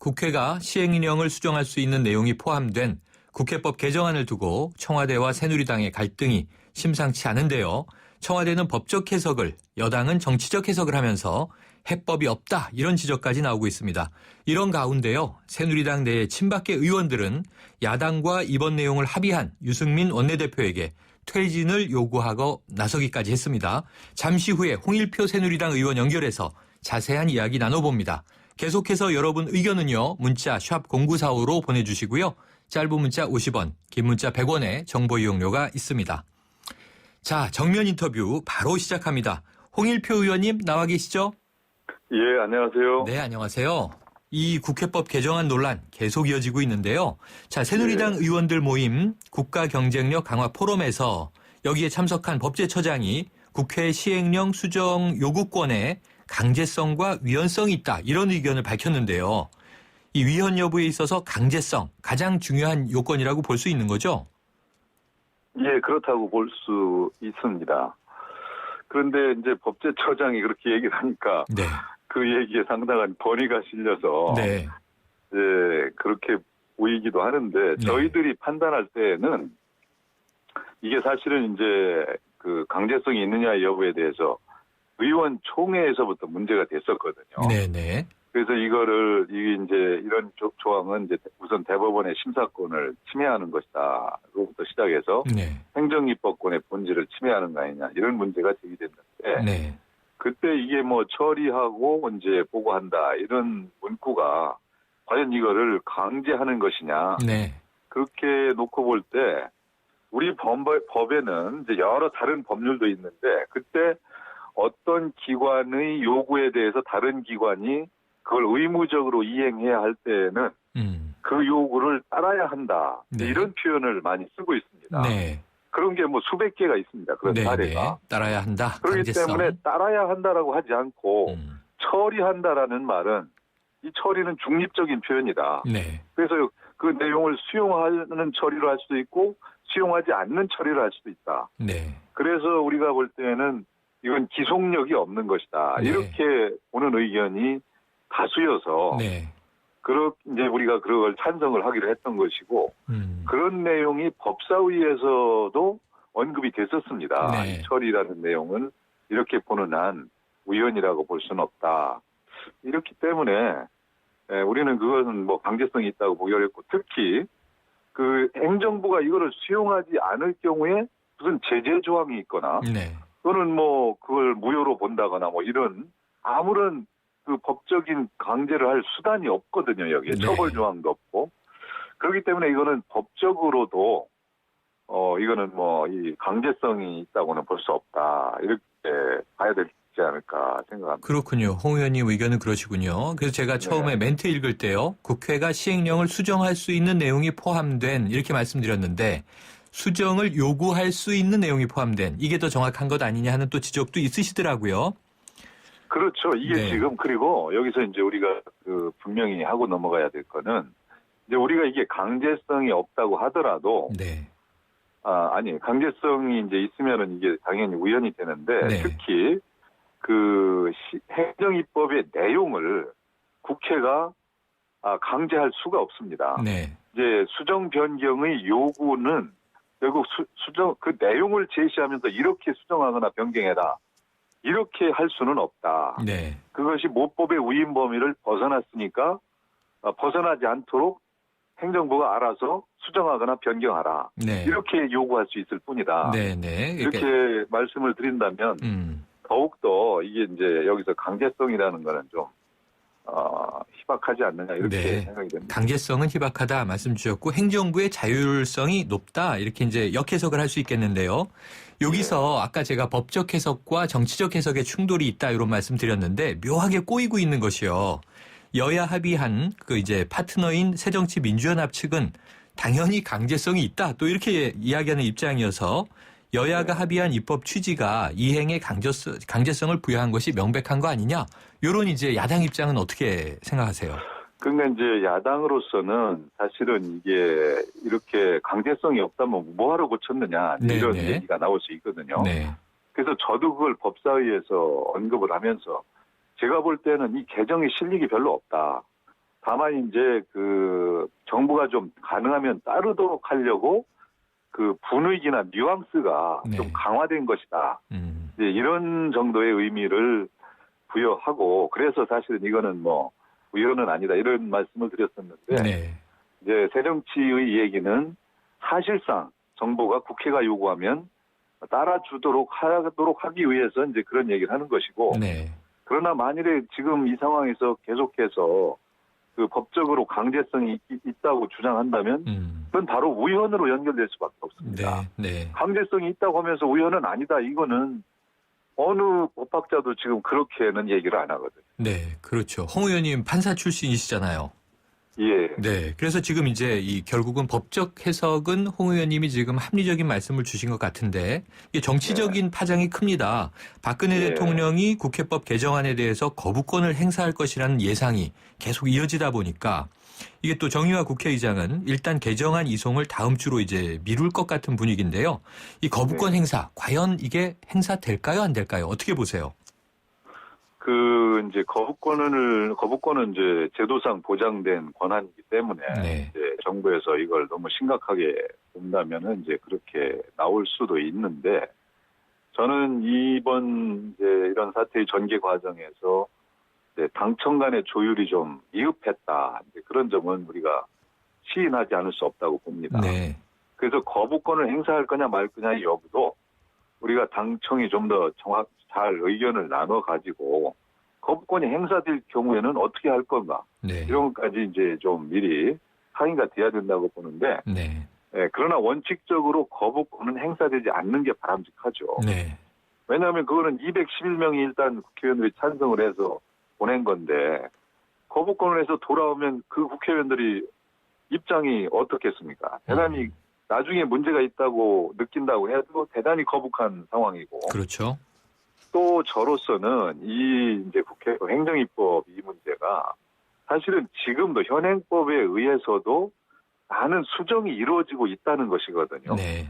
국회가 시행령을 수정할 수 있는 내용이 포함된 국회법 개정안을 두고 청와대와 새누리당의 갈등이 심상치 않은데요. 청와대는 법적 해석을, 여당은 정치적 해석을 하면서 해법이 없다 이런 지적까지 나오고 있습니다. 이런 가운데요. 새누리당 내 친박계 의원들은 야당과 이번 내용을 합의한 유승민 원내대표에게 퇴진을 요구하고 나서기까지 했습니다. 잠시 후에 홍일표 새누리당 의원 연결해서 자세한 이야기 나눠봅니다. 계속해서 여러분 의견은요. 문자 샵 0945로 보내주시고요. 짧은 문자 50원, 긴 문자 100원의 정보 이용료가 있습니다. 자, 정면 인터뷰 바로 시작합니다. 홍일표 의원님 나와 계시죠? 예, 안녕하세요. 네, 안녕하세요. 이 국회법 개정안 논란 계속 이어지고 있는데요. 자, 새누리당 의원들 모임 국가경쟁력 강화 포럼에서 여기에 참석한 법제처장이 국회 시행령 수정 요구권에 강제성과 위헌성이 있다 이런 의견을 밝혔는데요. 이 위헌 여부에 있어서 강제성 가장 중요한 요건이라고 볼 수 있는 거죠? 예, 그렇다고 볼 수 있습니다. 그런데 이제 법제처장이 그렇게 얘기를 하니까 네. 그 얘기에 상당한 권위가 실려서 네. 그렇게 보이기도 하는데 네. 저희들이 판단할 때는 이게 사실은 이제 그 강제성이 있느냐 여부에 대해서 의원총회에서부터 문제가 됐었거든요. 네네. 그래서 이게 이제 이런 조항은 이제 우선 대법원의 심사권을 침해하는 것이다로부터 시작해서 네. 행정입법권의 본질을 침해하는 거 아니냐 이런 문제가 제기됐는데 네. 그때 이게 뭐 처리하고 이제 보고한다 이런 문구가 과연 이거를 강제하는 것이냐 네. 그렇게 놓고 볼 때 우리 법에는 이제 여러 다른 법률도 있는데 그때 어떤 기관의 요구에 대해서 다른 기관이 그걸 의무적으로 이행해야 할 때에는 그 요구를 따라야 한다. 네. 이런 표현을 많이 쓰고 있습니다. 네. 그런 게 뭐 수백 개가 있습니다. 그런 네. 사례가. 따라야 한다. 그렇기 강제성. 때문에 따라야 한다라고 하지 않고 처리한다라는 말은 이 처리는 중립적인 표현이다. 네. 그래서 그 내용을 수용하는 처리를 할 수도 있고 수용하지 않는 처리를 할 수도 있다. 네. 그래서 우리가 볼 때는 이건 기속력이 없는 것이다. 네. 이렇게 보는 의견이 다수여서 네. 이제 우리가 그걸 찬성을 하기로 했던 것이고 그런 내용이 법사위에서도 언급이 됐었습니다. 네. 이 처리라는 내용은 이렇게 보는 한 우연이라고 볼 수는 없다. 이렇기 때문에 우리는 그것은 뭐 강제성이 있다고 보기 어렵고 특히 그 행정부가 이거를 수용하지 않을 경우에 무슨 제재 조항이 있거나 네. 또는 뭐 그걸 무효로 본다거나 뭐 이런 아무런 그 법적인 강제를 할 수단이 없거든요. 여기에 네. 처벌 조항도 없고 그렇기 때문에 이거는 법적으로도 이거는 뭐 이 강제성이 있다고는 볼 수 없다 이렇게 봐야 되지 않을까 생각합니다. 그렇군요. 홍 의원님 의견은 그러시군요. 그래서 제가 처음에 멘트 읽을 때요. 국회가 시행령을 수정할 수 있는 내용이 포함된 이렇게 말씀드렸는데 수정을 요구할 수 있는 내용이 포함된 이게 더 정확한 것 아니냐 하는 또 지적도 있으시더라고요. 그렇죠. 이게 네. 지금 그리고 여기서 이제 우리가 그 분명히 하고 넘어가야 될 거는 이제 우리가 이게 강제성이 없다고 하더라도 네. 강제성이 이제 있으면은 이게 당연히 우연이 되는데 네. 특히 그 행정입법의 내용을 국회가 강제할 수가 없습니다. 네. 이제 수정 변경의 요구는 결국 수정 그 내용을 제시하면서 이렇게 수정하거나 변경해라 이렇게 할 수는 없다. 네. 그것이 모법의 우인 범위를 벗어났으니까 벗어나지 않도록 행정부가 알아서 수정하거나 변경하라. 네. 이렇게 요구할 수 있을 뿐이다. 네. 네. 이렇게 말씀을 드린다면 더욱더 이게 이제 여기서 강제성이라는 거는 좀 희박하지 않느냐 이렇게 네. 생각이 됩니다. 강제성은 희박하다 말씀 주셨고 행정부의 자율성이 높다 이렇게 이제 역해석을 할 수 있겠는데요. 여기서 아까 제가 법적 해석과 정치적 해석의 충돌이 있다 이런 말씀 드렸는데 묘하게 꼬이고 있는 것이요. 여야 합의한 그 이제 파트너인 새정치민주연합 측은 당연히 강제성이 있다 또 이렇게 이야기하는 입장이어서 여야가 합의한 입법 취지가 이행에 강제성을 부여한 것이 명백한 거 아니냐 이런 이제 야당 입장은 어떻게 생각하세요? 그러니까 이제 야당으로서는 사실은 이게 이렇게 강제성이 없다면 뭐하러 고쳤느냐 이런 네네. 얘기가 나올 수 있거든요. 네. 그래서 저도 그걸 법사위에서 언급을 하면서 제가 볼 때는 이 개정이 실익이 별로 없다. 다만 이제 그 정부가 좀 가능하면 따르도록 하려고 그 분위기나 뉘앙스가 네. 좀 강화된 것이다. 이제 이런 정도의 의미를 부여하고 그래서 사실은 이거는 뭐 우연은 아니다 이런 말씀을 드렸었는데 네. 이제 새정치의 얘기는 사실상 정부가 국회가 요구하면 따라주도록 하도록 하기 위해서 이제 그런 얘기를 하는 것이고 네. 그러나 만일에 지금 이 상황에서 계속해서 그 법적으로 강제성이 있다고 주장한다면 그건 바로 우연으로 연결될 수밖에 없습니다. 네. 네. 강제성이 있다고 하면서 우연은 아니다. 이거는 어느 법학자도 지금 그렇게는 얘기를 안 하거든요. 네. 그렇죠. 홍 의원님 판사 출신이시잖아요. 예. 네. 그래서 지금 이제 이 결국은 법적 해석은 홍 의원님이 지금 합리적인 말씀을 주신 것 같은데 이게 정치적인 파장이 큽니다. 박근혜 예. 대통령이 국회법 개정안에 대해서 거부권을 행사할 것이라는 예상이 계속 이어지다 보니까 이게 또 정의화 국회의장은 일단 개정안 이송을 다음 주로 이제 미룰 것 같은 분위기인데요. 이 거부권 행사 과연 이게 행사될까요? 안 될까요? 어떻게 보세요? 이제 거부권은 이제 제도상 보장된 권한이기 때문에 네. 이제 정부에서 이걸 너무 심각하게 본다면은 이제 그렇게 나올 수도 있는데 저는 이번 이제 이런 사태의 전개 과정에서 이제 당청 간의 조율이 좀 미흡했다. 이제 그런 점은 우리가 시인하지 않을 수 없다고 봅니다. 네. 그래서 거부권을 행사할 거냐 말 거냐의 여부도 우리가 당청이 좀 더 잘 의견을 나눠 가지고 거부권이 행사될 경우에는 어떻게 할 건가 네. 이런 것까지 이제 좀 미리 상의가 돼야 된다고 보는데 네. 그러나 원칙적으로 거부권은 행사되지 않는 게 바람직하죠. 네. 왜냐하면 그거는 211명이 일단 국회의원들이 찬성을 해서 보낸 건데 거부권을 해서 돌아오면 그 국회의원들이 입장이 어떻겠습니까? 대단히 나중에 문제가 있다고 느낀다고 해도 대단히 거북한 상황이고 그렇죠. 또 저로서는 이 이제 국회 행정입법 이 문제가 사실은 지금도 현행법에 의해서도 많은 수정이 이루어지고 있다는 것이거든요. 네.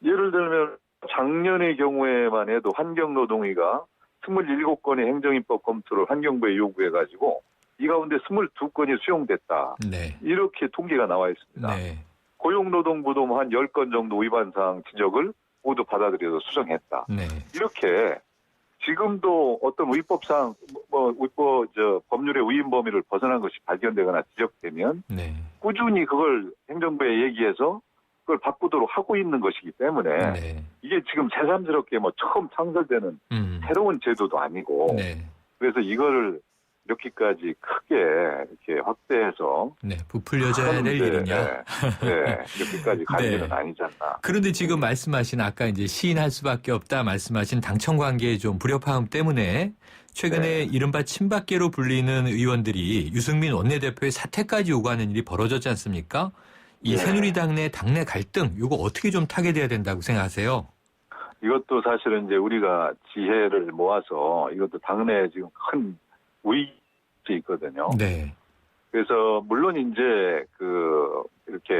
예를 들면 작년의 경우에만 해도 환경노동위가 27건의 행정입법 검토를 환경부에 요구해가지고 이 가운데 22건이 수용됐다. 네. 이렇게 통계가 나와 있습니다. 네. 고용노동부도 뭐 한 10건 정도 위반사항 지적을 모두 받아들여서 수정했다. 네. 이렇게 지금도 어떤 위법상 법률의 위임 범위를 벗어난 것이 발견되거나 지적되면 네. 꾸준히 그걸 행정부에 얘기해서 그걸 바꾸도록 하고 있는 것이기 때문에 네. 이게 지금 새삼스럽게 뭐 처음 창설되는 새로운 제도도 아니고 네. 그래서 이거를 이렇게까지 크게 이렇게 확대해서 네. 부풀려져야 될 일이냐. 이렇게까지 갈 네. 일은 아니지 않나. 그런데 지금 말씀하신 아까 이제 시인할 수밖에 없다 말씀하신 당청 관계의 좀 불협화음 때문에 최근에 이른바 친박계로 불리는 의원들이 유승민 원내대표의 사퇴까지 요구하는 일이 벌어졌지 않습니까? 이 새누리당 내 당내 갈등 이거 어떻게 좀 타개돼야 된다고 생각하세요? 이것도 사실은 이제 우리가 지혜를 모아서 이것도 당내에 지금 큰 위기 있거든요. 네. 그래서 물론 이제 이렇게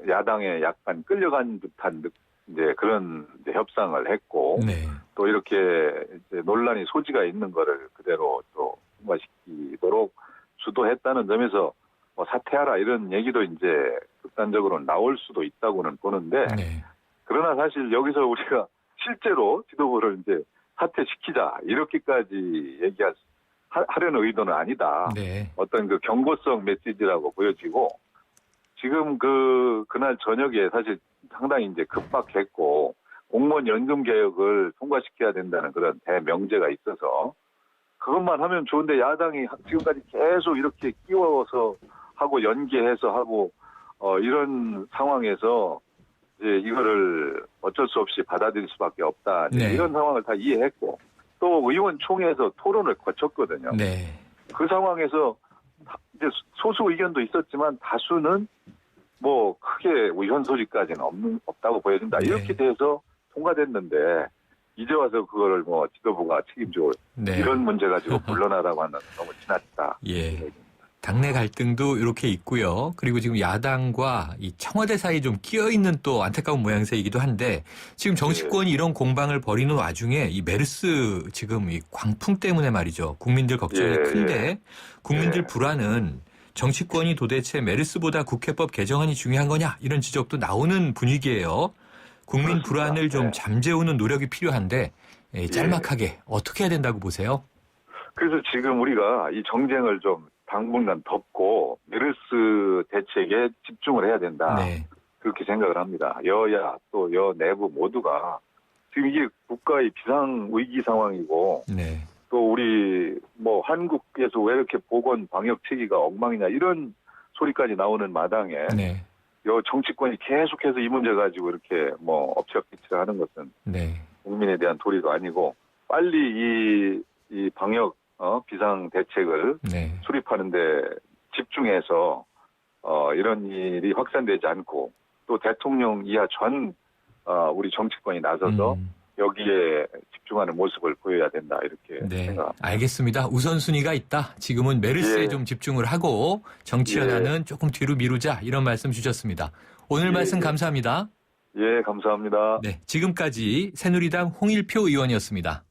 야당에 약간 끌려간 듯한 이제 그런 이제 협상을 했고 네. 또 이렇게 이제 논란이 소지가 있는 거를 그대로 또 통과시키도록 주도했다는 점에서 뭐 사퇴하라 이런 얘기도 이제 극단적으로 나올 수도 있다고는 보는데 네. 그러나 사실 여기서 우리가 실제로 지도부를 이제 사퇴시키자 이렇게까지 하려는 의도는 아니다. 네. 어떤 그 경고성 메시지라고 보여지고 지금 그날 저녁에 사실 상당히 이제 급박했고 공무원 연금 개혁을 통과시켜야 된다는 그런 대명제가 있어서 그것만 하면 좋은데 야당이 지금까지 계속 이렇게 끼워서 하고 연계해서 하고 이런 상황에서 이제 이거를 어쩔 수 없이 받아들일 수밖에 없다. 네. 이런 상황을 다 이해했고 또 의원총회에서 토론을 거쳤거든요. 네. 그 상황에서 이제 소수 의견도 있었지만 다수는 뭐 크게 의견 소지까지는 없다고 보여진다. 네. 이렇게 돼서 통과됐는데 이제 와서 그거를 뭐 지도부가 책임지고 네. 이런 문제 가지고 물러나라고 하는 너무 지나치다. 예. 당내 갈등도 이렇게 있고요. 그리고 지금 야당과 이 청와대 사이에 좀 끼어있는 또 안타까운 모양새이기도 한데 지금 정치권이 이런 공방을 벌이는 와중에 이 메르스 지금 이 광풍 때문에 말이죠. 국민들 걱정이 큰데 국민들 불안은 정치권이 도대체 메르스보다 국회법 개정안이 중요한 거냐 이런 지적도 나오는 분위기예요. 국민 그렇습니다. 불안을 좀 네. 잠재우는 노력이 필요한데 짤막하게 어떻게 해야 된다고 보세요? 그래서 지금 우리가 이 정쟁을 좀 당분간 덮고 메르스 대책에 집중을 해야 된다. 네. 그렇게 생각을 합니다. 여야 또 여 내부 모두가 지금 이게 국가의 비상 위기 상황이고 네. 또 우리 뭐 한국에서 왜 이렇게 보건 방역 체계가 엉망이냐 이런 소리까지 나오는 마당에 네. 여 정치권이 계속해서 이 문제 가지고 이렇게 뭐 엎치락뒤치락 하는 것은 네. 국민에 대한 도리도 아니고 빨리 이 방역 비상 대책을 네. 수립하는데 집중해서 이런 일이 확산되지 않고 또 대통령 이하 전 우리 정치권이 나서서 여기에 집중하는 모습을 보여야 된다 이렇게 네, 생각합니다. 알겠습니다. 우선순위가 있다. 지금은 메르스에 예. 좀 집중을 하고 정치 현안은 조금 뒤로 미루자 이런 말씀 주셨습니다. 오늘 예, 말씀 예. 감사합니다. 예, 감사합니다. 네, 지금까지 새누리당 홍일표 의원이었습니다.